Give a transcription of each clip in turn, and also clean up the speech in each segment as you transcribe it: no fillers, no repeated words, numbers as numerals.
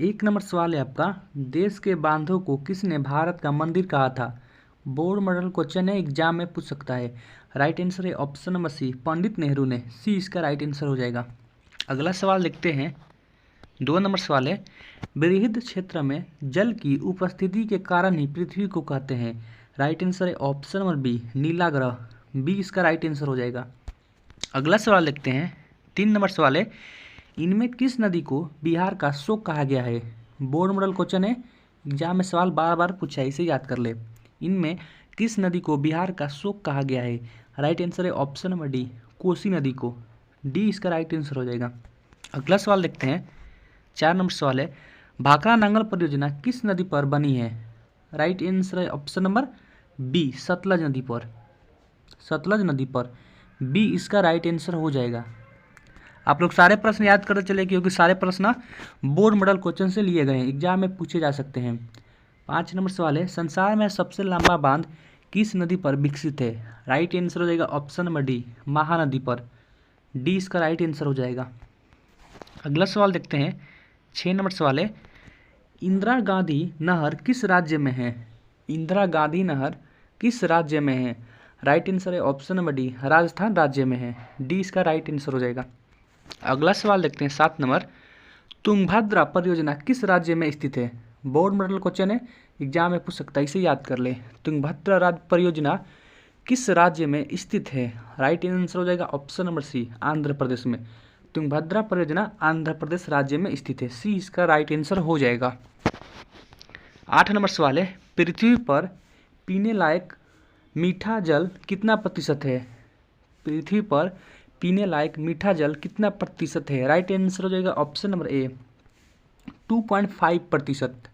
एक नंबर सवाल है आपका, देश के बांधों को किसने भारत का मंदिर कहा था? बोर्ड मॉडल क्वेश्चन है, एग्जाम में पूछ सकता है। राइट आंसर है ऑप्शन नंबर सी, पंडित नेहरू ने। सी इसका राइट आंसर हो जाएगा। अगला सवाल देखते हैं। 2 नंबर सवाल है, बृहद क्षेत्र में जल की उपस्थिति के कारण ही पृथ्वी को कहते हैं। राइट आंसर है ऑप्शन नंबर बी, नीला ग्रह। बी इसका राइट आंसर हो जाएगा। अगला सवाल देखते हैं। 3 नंबर सवाल है, इनमें किस नदी को बिहार का शोक कहा गया है? बोर्ड मॉडल क्वेश्चन है, एग्जाम में सवाल बार बार पूछा है, इसे याद कर ले। इनमें किस नदी को बिहार का शोक कहा गया है? राइट आंसर है ऑप्शन नंबर डी, कोसी नदी को। डी इसका राइट आंसर हो जाएगा। अगला सवाल देखते हैं। 4 नंबर सवाल है, भाखड़ा नांगल परियोजना किस नदी पर बनी है? राइट आंसर है ऑप्शन नंबर बी, सतलज नदी पर। सतलज नदी पर। बी इसका राइट आंसर हो जाएगा। आप लोग सारे प्रश्न याद करते चले, क्योंकि सारे प्रश्न बोर्ड मॉडल क्वेश्चन से लिए गए हैं, एग्जाम में पूछे जा सकते हैं। 5 नंबर सवाल है, संसार में सबसे लंबा बांध किस नदी पर विकसित है? राइट आंसर हो जाएगा ऑप्शन नंबर डी, महानदी पर। डी इसका राइट आंसर हो जाएगा। अगला सवाल देखते हैं। 6 नंबर सवाल है, इंदिरा गांधी नहर किस राज्य में है? इंदिरा गांधी नहर किस राज्य में है? राइट आंसर है ऑप्शन नंबर डी, राजस्थान राज्य में है। डी इसका राइट आंसर हो जाएगा। अगला सवाल देखते हैं। 7 नंबर, तुंगभद्रा परियोजना किस राज्य में स्थित है? बोर्ड मॉडल क्वेश्चन है, एग्जाम में पूछ सकता है, इसे याद कर ले। तुंगभद्रा परियोजना किस राज्य में स्थित है? राइट आंसर हो जाएगा ऑप्शन नंबर सी, आंध्र प्रदेश में। तुंगभद्रा परियोजना आंध्र प्रदेश राज्य में स्थित है। सी इसका राइट आंसर हो जाएगा। 8 नंबर सवाल है, पृथ्वी पर पीने लायक मीठा जल कितना प्रतिशत है? पृथ्वी पर पीने लायक मीठा जल कितना प्रतिशत है? राइट आंसर हो जाएगा ऑप्शन नंबर ए, 2.5%।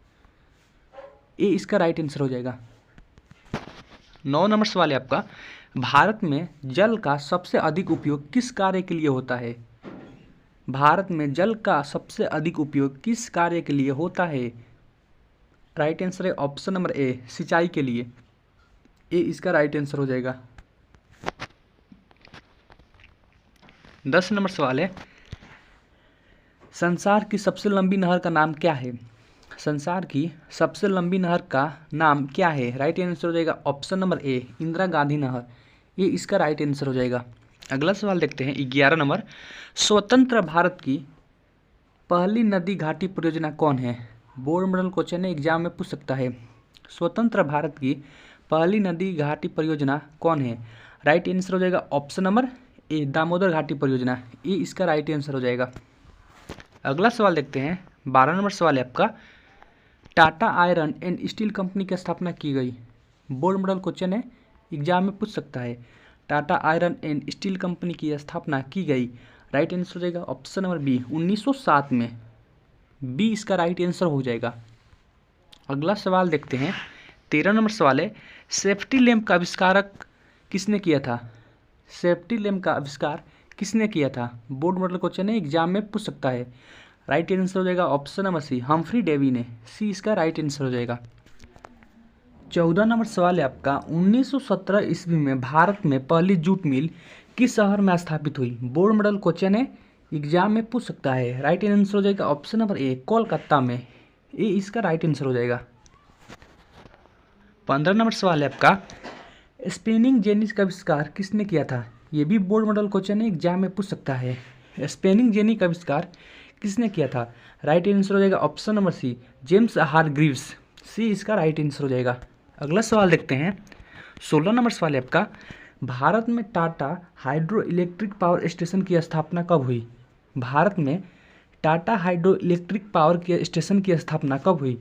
ए इसका राइट आंसर हो जाएगा। 9 नंबर सवाल है आपका, भारत में जल का सबसे अधिक उपयोग किस कार्य के लिए होता है? भारत में जल का सबसे अधिक उपयोग किस कार्य के लिए होता है? राइट आंसर है ऑप्शन नंबर ए, सिंचाई के लिए। ए इसका राइट आंसर हो जाएगा। 10 नंबर सवाल है, संसार की सबसे लंबी नहर का नाम क्या है? संसार की सबसे लंबी नहर का नाम क्या है? राइट आंसर हो जाएगा ऑप्शन नंबर ए, इंदिरा गांधी नहर। ये इसका राइट आंसर हो जाएगा। अगला सवाल देखते हैं। 11 नंबर, स्वतंत्र भारत की पहली नदी घाटी परियोजना कौन है? बोर्ड मॉडल क्वेश्चन है, एग्जाम में पूछ सकता है। स्वतंत्र भारत की पहली नदी घाटी परियोजना कौन है? राइट आंसर हो जाएगा ऑप्शन नंबर ए, दामोदर घाटी परियोजना। ये इसका राइट आंसर हो जाएगा। अगला सवाल देखते हैं। 12 नंबर सवाल है आपका, Tata iron and steel company की स्थापना की गई। बोर्ड मॉडल क्वेश्चन है, एग्जाम में पूछ सकता है। Tata iron and steel company की स्थापना की गई। राइट आंसर हो जाएगा ऑप्शन नंबर बी, 1907 में। बी इसका राइट आंसर हो जाएगा। अगला सवाल देखते हैं। 13 नंबर सवाल है, सेफ्टी लैम्प का आविष्कारक किसने किया था? सेफ्टी लैम्प का आविष्कार किसने किया था? बोर्ड मॉडल क्वेश्चन है, एग्जाम में पूछ सकता है। राइट आंसर हो जाएगा option number C, Humphry Davy ने। सी इसका राइट आंसर हो जाएगा। 14 नंबर सवाल है आपका, 1917 ईस्वी में भारत में पहली जूट मिल किस शहर में स्थापित हुई? बोर्ड मॉडल क्वेश्चन है, एग्जाम में पूछ सकता है। राइट आंसर हो जाएगा ऑप्शन नंबर ए, कोलकाता में। ए इसका राइट आंसर हो जाएगा। 15 नंबर सवाल है आपका, स्पिनिंग जेनी का आविष्कार किसने किया था? ये भी बोर्ड मॉडल क्वेश्चन है, एग्जाम में पूछ सकता है। स्पिनिंग जेनी का आविष्कार किसने किया था? राइट आंसर हो जाएगा option number C, James Hargreaves. C इसका राइट आंसर हो जाएगा। अगला सवाल देखते हैं। 16 नंबर सवाल है आपका, भारत में Tata hydro electric power station की स्थापना कब हुई? भारत में टाटा हाइड्रो इलेक्ट्रिक पावर की स्टेशन की स्थापना कब हुई?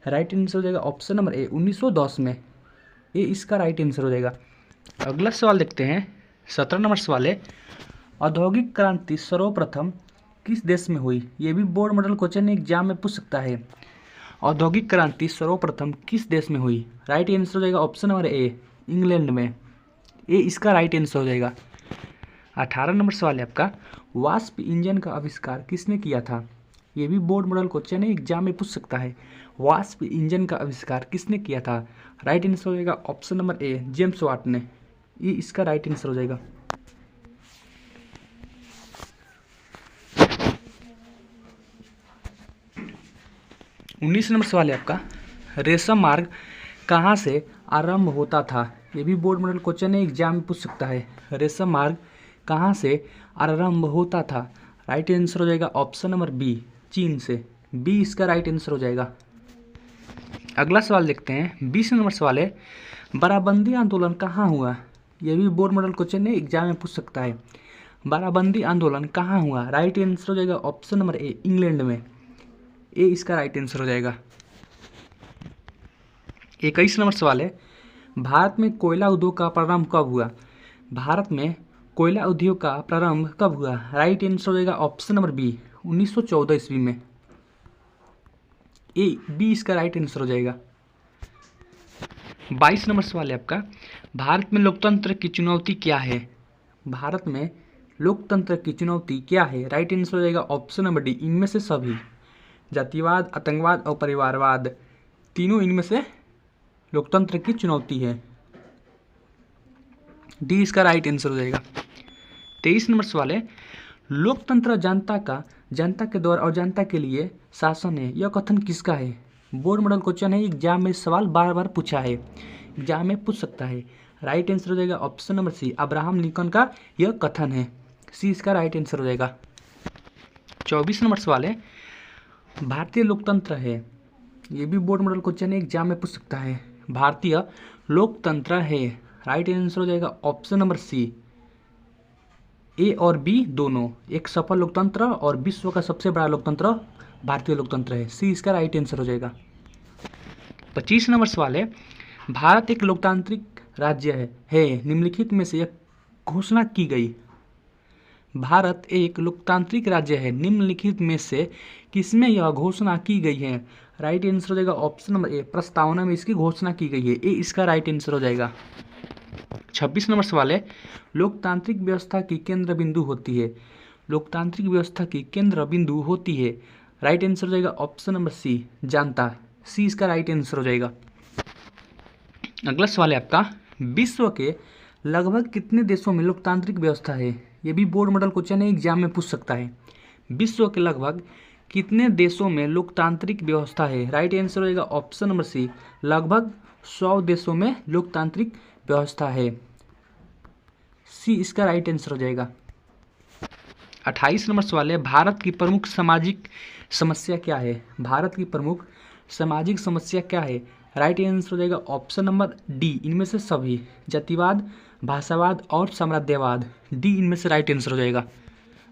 राइट आंसर हो जाएगा ऑप्शन नंबर ए, 1910 में। ये इसका राइट आंसर हो जाएगा। अगला सवाल देखते हैं। 17 नंबर सवाल है, औद्योगिक क्रांति सर्वप्रथम किस देश में हुई? ये भी बोर्ड मॉडल क्वेश्चन एग्जाम में पूछ सकता है। औद्योगिक क्रांति सर्वप्रथम किस देश में हुई? राइट आंसर हो जाएगा ऑप्शन नंबर ए, इंग्लैंड में। ए इसका राइट आंसर हो जाएगा। 18 नंबर सवाल है आपका, वाष्प इंजन का आविष्कार किसने किया था? ये भी बोर्ड मॉडल क्वेश्चन है, एग्जाम में पूछ सकता है। वाष्प इंजन का आविष्कार किसने किया था? राइट आंसर हो जाएगा option number A, James Watt ने। ये इसका राइट आंसर हो जाएगा। 19 नंबर सवाल है आपका, रेशम मार्ग कहाँ से आरंभ होता था? ये भी बोर्ड मॉडल क्वेश्चन है, एग्जाम में पूछ सकता है। रेशम मार्ग कहाँ से आरंभ होता था? राइट आंसर हो जाएगा ऑप्शन नंबर बी, चीन से। बी इसका राइट आंसर हो जाएगा। अगला सवाल देखते हैं, 20 नंबर सवाल है, बाराबंदी आंदोलन कहाँ हुआ? यह भी बोर्ड मॉडल क्वेश्चन है, एग्जाम में पूछ सकता है। बाराबंदी आंदोलन कहाँ हुआ? राइट आंसर हो जाएगा ऑप्शन नंबर ए, इंग्लैंड में। ए इसका राइट आंसर हो जाएगा। 21 नंबर सवाल है, भारत में कोयला उद्योग का प्रारंभ कब हुआ? भारत में कोयला उद्योग का प्रारंभ कब हुआ? राइट आंसर हो जाएगा ऑप्शन नंबर बी, 1914 ईस्वी में। ए बी इसका राइट आंसर हो जाएगा। 22 नंबर सवाल है आपका, भारत में लोकतंत्र की चुनौती क्या है? भारत में लोकतंत्र की चुनौती क्या है? राइट आंसर हो जाएगा ऑप्शन नंबर डी, इनमें से सभी। जातिवाद, आतंकवाद और परिवारवाद, तीनों इनमें से लोकतंत्र की चुनौती है। डी इसका राइट आंसर हो जाएगा। 23 नंबर सवाल है, लोकतंत्र जनता के द्वारा और जनता के लिए शासन है, यह कथन किसका है? बोर्ड मॉडल क्वेश्चन है, एग्जाम में सवाल बार बार पूछा है, एग्जाम में पूछ सकता है। राइट आंसर हो जाएगा option number C, Abraham Lincoln का यह कथन है। सी इसका राइट आंसर हो जाएगा। 24 नंबर सवाल है, भारतीय लोकतंत्र है, ये भी बोर्ड मॉडल क्वेश्चन है, एग्जाम में पूछ सकता है। भारतीय लोकतंत्र है, राइट आंसर हो जाएगा ऑप्शन नंबर सी, ए और बी दोनों। एक सफल लोकतंत्र और विश्व का सबसे बड़ा लोकतंत्र भारतीय लोकतंत्र है। सी इसका राइट आंसर हो जाएगा। 25 नंबर सवाल है, भारत एक लोकतांत्रिक राज्य है निम्नलिखित में से एक घोषणा की गई। भारत एक लोकतांत्रिक राज्य है, निम्नलिखित में से किसमें यह घोषणा की गई है? राइट आंसर हो जाएगा ऑप्शन नंबर ए, प्रस्तावना में इसकी घोषणा की गई है। ए इसका राइट आंसर हो जाएगा। 26 नंबर सवाल है, लोकतांत्रिक व्यवस्था की केंद्र बिंदु होती है। लोकतांत्रिक व्यवस्था की केंद्र बिंदु होती है, राइट आंसर हो जाएगा ऑप्शन नंबर सी, जनता। सी इसका राइट आंसर हो जाएगा। अगला सवाल है आपका, विश्व के लगभग कितने देशों में लोकतांत्रिक व्यवस्था है? ये भी बोर्ड मॉडल क्वेश्चन है, एग्जाम में पूछ सकता है। विश्व के लगभग कितने देशों में लोकतांत्रिक व्यवस्था है? राइट आंसर हो जाएगा ऑप्शन नंबर सी, लगभग 100 देशों में लोकतांत्रिक व्यवस्था है। सी इसका राइट आंसर हो जाएगा। 28 नंबर सवाल है, भारत की प्रमुख सामाजिक समस्या क्या है? भारत की प्रमुख सामाजिक समस्या क्या है? राइट आंसर हो जाएगा ऑप्शन नंबर डी, इनमें से सभी। जातिवाद, भाषावाद और साम्राज्यवाद, डी इनमें से राइट आंसर हो जाएगा।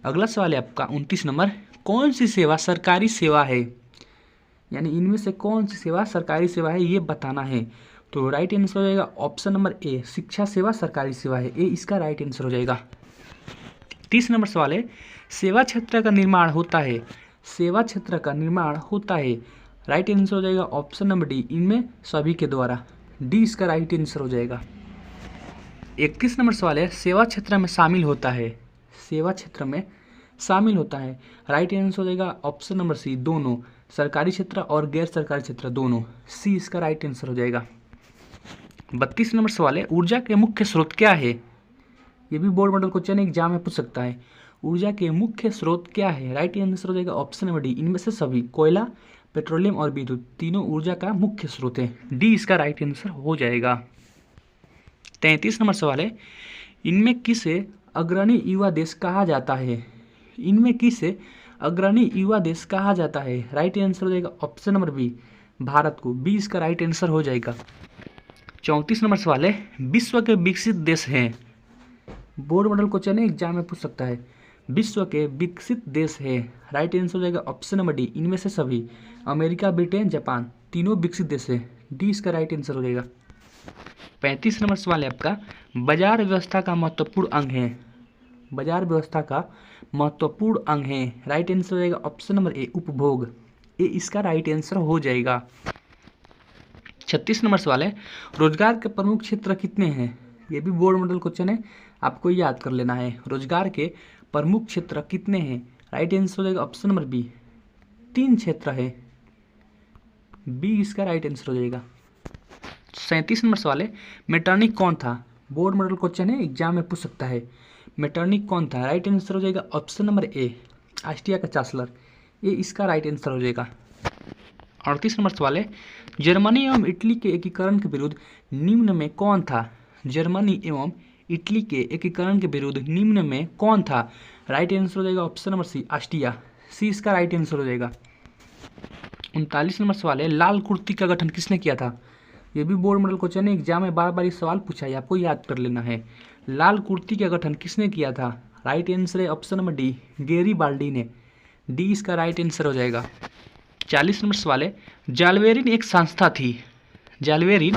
अगला सवाल है आपका 29 नंबर, कौन सी सेवा सरकारी सेवा है? यानी इनमें से कौन सी सेवा सरकारी सेवा है, ये बताना है। तो राइट आंसर हो जाएगा ऑप्शन नंबर ए, शिक्षा सेवा सरकारी सेवा है। ए इसका राइट आंसर हो जाएगा। 30 नंबर सवाल है, सेवा क्षेत्र का निर्माण होता है। सेवा क्षेत्र का निर्माण होता है, राइट आंसर हो जाएगा ऑप्शन नंबर डी, इनमें सभी के द्वारा। डी इसका राइट आंसर हो जाएगा। 31 नंबर सवाल है, सेवा क्षेत्र में शामिल होता है। सेवा क्षेत्र में शामिल होता है, राइट आंसर हो जाएगा ऑप्शन नंबर सी, दोनों, सरकारी क्षेत्र और गैर सरकारी क्षेत्र दोनों। सी इसका राइट आंसर हो जाएगा। 32 नंबर सवाल है, ऊर्जा के मुख्य स्रोत क्या है? ये भी बोर्ड मॉडल क्वेश्चन एग्जाम में पूछ सकता है। ऊर्जा के मुख्य स्रोत क्या है? राइट आंसर हो जाएगा ऑप्शन नंबर डी, इनमें से सभी। कोयला, पेट्रोलियम और विद्युत, तीनों ऊर्जा का मुख्य स्रोत है। डी इसका राइट आंसर हो जाएगा। 33 नंबर सवाल है, इनमें किसे अग्रणी युवा देश कहा जाता है? इनमें किसे अग्रणी युवा देश कहा जाता है? राइट आंसर हो जाएगा ऑप्शन नंबर बी, भारत को। बी इसका राइट आंसर हो जाएगा। 34 नंबर सवाल है, विश्व के विकसित देश हैं। बोर्ड मॉडल क्वेश्चन है, एग्जाम में पूछ सकता है। विश्व के विकसित देश है, राइट आंसर हो जाएगा ऑप्शन नंबर डी, इनमें से सभी। अमेरिका, ब्रिटेन, जापान, तीनों विकसित देश है। डी इसका राइट आंसर हो जाएगा। 35 नंबर सवाल है आपका, बाजार व्यवस्था का महत्वपूर्ण अंग है। बाजार व्यवस्था का महत्वपूर्ण अंग है, राइट आंसर हो जाएगा ऑप्शन नंबर ए, उपभोग। ए इसका राइट आंसर हो जाएगा। 36 नंबर सवाल है, रोजगार के प्रमुख क्षेत्र कितने हैं? ये भी बोर्ड मॉडल क्वेश्चन है, आपको याद कर लेना है। रोजगार के प्रमुख क्षेत्र कितने हैं? राइट आंसर हो जाएगा ऑप्शन नंबर बी, 3 क्षेत्र है। बी इसका राइट आंसर हो जाएगा। 37 नंबर सवाल है, मेटरनिक कौन था? बोर्ड मॉडल क्वेश्चन है, एग्जाम में पूछ सकता है। मेटरनिक कौन था? राइट आंसर हो जाएगा ऑप्शन नंबर ए, ऑस्ट्रिया का चांसलर। ए इसका राइट आंसर हो जाएगा। 38 नंबर सवाल है, जर्मनी एवं इटली के एकीकरण के विरुद्ध निम्न में कौन था? जर्मनी एवं इटली के एकीकरण के विरुद्ध निम्न में कौन था? राइट आंसर हो जाएगा ऑप्शन नंबर सी, ऑस्ट्रिया। सी इसका राइट आंसर हो जाएगा। 39 नंबर सवाल है, लाल कुर्ती का गठन किसने किया था? ये भी बोर्ड मॉडल क्वेश्चन है, एग्जाम में बार बार ये सवाल पूछा है, आपको याद कर लेना है। लाल कुर्ती का गठन किसने किया था? राइट आंसर है ऑप्शन नंबर डी, गेरिबाल्डी ने। डी इसका राइट आंसर हो जाएगा। 40 नंबर सवाल है, जालवेरिन एक संस्था थी। जालवेरिन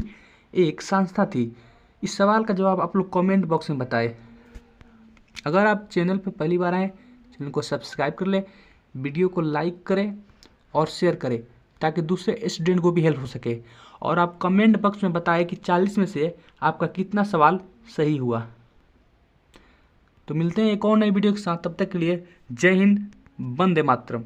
एक संस्था थी। इस सवाल का जवाब आप लोग कमेंट बॉक्स में बताएं। अगर आप चैनल पर पहली बार आए, चैनल को सब्सक्राइब कर ले, वीडियो को लाइक करें और शेयर करें ताकि दूसरे स्टूडेंट को भी हेल्प हो सके। और आप कमेंट बॉक्स में बताएं कि 40 में से आपका कितना सवाल सही हुआ। तो मिलते हैं एक और नई वीडियो के साथ, तब तक के लिए जय हिंद, वंदे मातरम।